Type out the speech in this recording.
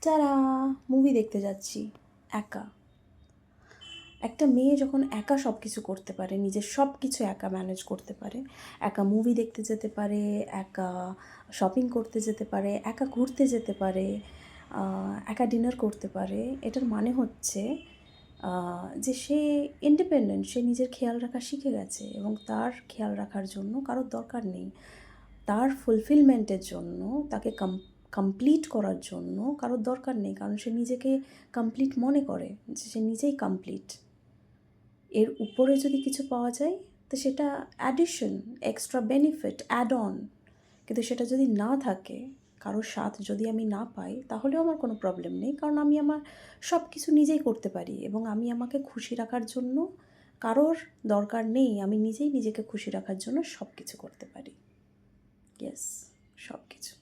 যারা মুভি দেখতে যাচ্ছি একা। একটা মেয়ে যখন একা সব কিছু করতে পারে, নিজের সব কিছু একা ম্যানেজ করতে পারে, একা মুভি দেখতে যেতে পারে, একা শপিং করতে যেতে পারে, একা ঘুরতে যেতে পারে, একা ডিনার করতে পারে, এটার মানে হচ্ছে যে সে ইন্ডিপেন্ডেন্ট, সে নিজের খেয়াল রাখা শিখে গেছে এবং তার খেয়াল রাখার জন্য কারোর দরকার নেই। তার ফুলফিলমেন্টের জন্য, তাকে কমপ্লিট করার জন্য কারোর দরকার নেই, কারণ সে নিজেকে কমপ্লিট মনে করে যে সে নিজেই কমপ্লিট। এর উপরে যদি কিছু পাওয়া যায় তো সেটা addition, extra benefit, add on. কিন্তু সেটা যদি না থাকে, কারোর সাথ যদি আমি না পাই, তাহলেও আমার কোনো প্রবলেম নেই, কারণ আমি আমার সব কিছু নিজেই করতে পারি এবং আমি আমাকে খুশি রাখার জন্য কারোর দরকার নেই। আমি নিজেই নিজেকে খুশি রাখার জন্য সব কিছু করতে পারি। ইয়েস, সব কিছু।